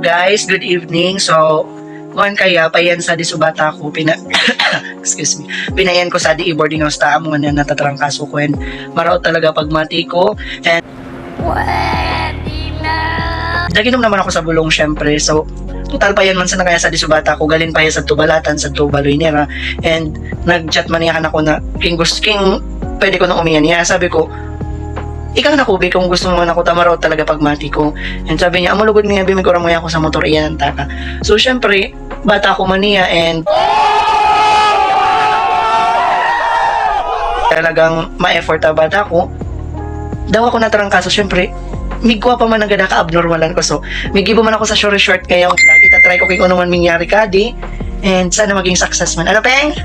guys, good evening. So, kuan kaya payan sa disubata ko excuse me. Pinayan ko sa di boarding house ta mo na natatrangkaso ko and maraw talaga pagmati ko and daginom naman ako sa bulong syempre. So, total pa yan man sa nakaya sa disubata ko galin pa yan sa tubalatan sa tubaloy niya and nag-chat maniyahan ako na king pwede ko nang umiyan niya. Sabi ko, ikaw na kubi kung gusto mo na ako tamaraw talaga pagmati ko. And sabi niya, amulugod niya, bimigurang mo ako sa motor iyan ang taka. So syempre, bata ako man niya and talagang ma-effort ang bata ko. Daw ako natarangkaso, syempre, migwa pa man nagada ka-abnormalan ko. So, migibo man ako sa short kaya vlog. Itatry ko kung ano man mangyari kadi. And sana maging success man. Ano, Peng?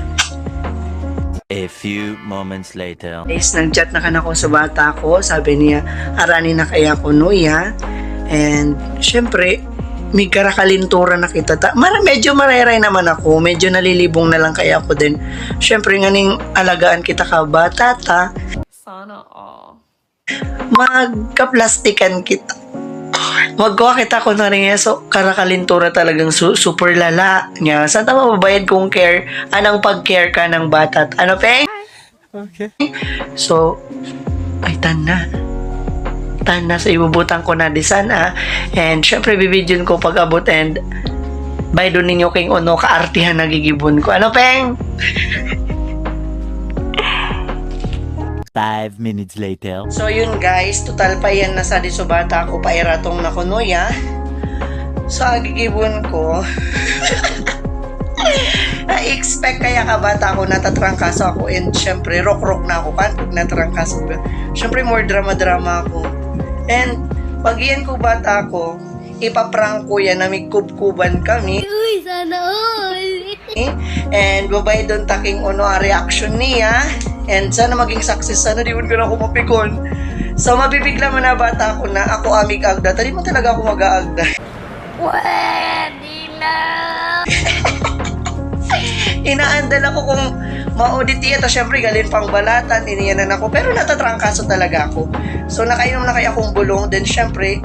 A few moments later. Guys, nag-chat na kanako sa bata ko. Sabi niya, arani na kaya ko nuya. And, syempre, may karakalintura na kita. Medyo mareray naman ako. Medyo nalilibong na lang kaya ako din. Syempre, nganing alagaan kita ka bata ta. Sana all. Magka-plastikan kita. Magkuha kita ko na rin so karakalintura talagang super lala niya. Saan tama mabayad kung care? Anong pag-care ka ng bata? Ano, Peng? Okay. So, ay tana sa ibubutan ko na di sana. And syempre bibidyon ko pag abot and by doon ninyo king ono kaartihan nagigibon ko. Ano, Peng? 5 minutes later. So yun guys, total pa yan na sa disubata ko pairatong na kunoya. So agigibon ko. Na-expect kaya ka bata ko natatrangkaso ako and syempre rock na ako kan pag natrangkaso ko. Syempre more drama ako. And pag yan ko bata ko, ipaprank ko yan na may kubkuban kami. Uy, sana all. And babay doon taking ano reaction niya. And sana maging success. Sana di mo ko na ako mapikon. So mabibigla mo na bata ko na ako amig agda. Tali mo talaga ako mag-aagda. Pwede na. Inaandal ako kung ma-audit ito. Syempre galing pang balatan. Iniyanan ako. Pero natatrangkaso talaga ako. So nakainom na kaya akong bulong. Then syempre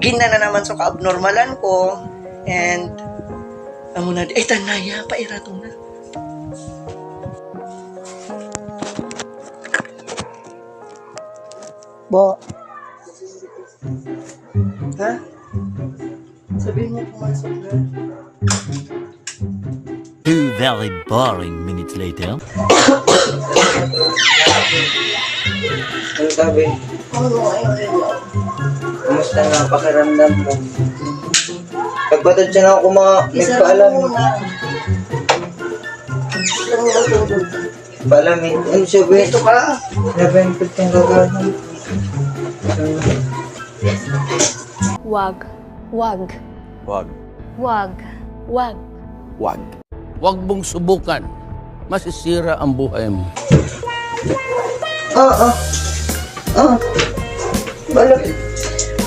gina na naman so ka-abnormalan ko. And amo na ay tanaya pairato na. Bo. Ha? Sabihin mo pumasok na. 2 very boring minutes later. Ang sabi, kumusta nga pakiramdam mo? Nagbatad siya na ako nagpaalam. Paalam eh. Ano siya ba? Ito ka. Nabempit kang gagawin. Wag. Wag. Wag. Wag. Wag. Wag. Wag mong subukan. Masisira ang buhay mo.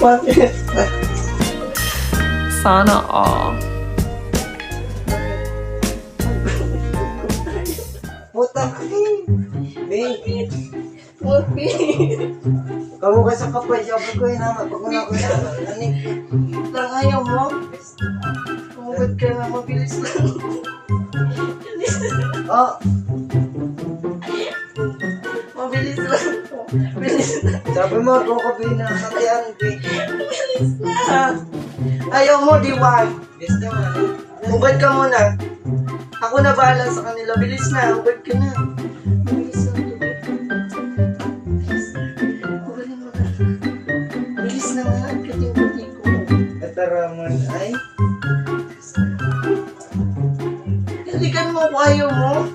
Bakit? Sana all. Putang babe. Kamu ka sa kapay, sabi ko yun naman. Pag una ko yan, anik. Lang ayaw mo? Kumugad ka na, mabilis lang. Mabilis lang. Bilis na. Sabi mo, ako ka binakatian, babe. Bilis na. Ayaw mo, diwag. Yes naman. Hubad ka muna. Ako na bahala sa kanila. Bilis na. Hubad ka na. Bilis na. Hubarin mo na. Bilis na nga. Kating-kating ko. Kataraman ay. Halikan mo kung ayaw mo.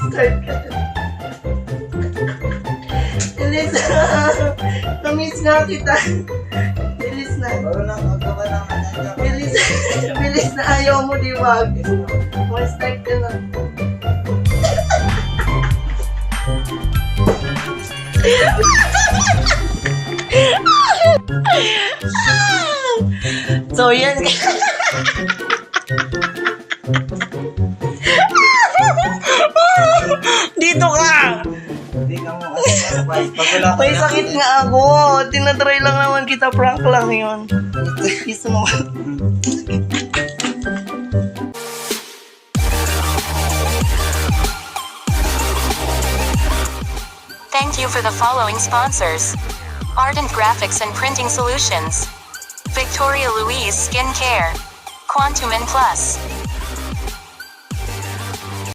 Start ka na. Bilis na. Namiss nga kita. Bilis na. Baro lang, magawa naman. Bilis na ayaw mo, diwag. Start ka na. So, yan. Dito ka! Hindi ka mo kasi Pag wala ka May na- sakit nga ako. Tinatry lang naman kita. Prank lang yun. Gusto mo. Thank you for the following sponsors: Ardent Graphics and Printing Solutions, Victoria Louise Skin Care, Quantum Plus,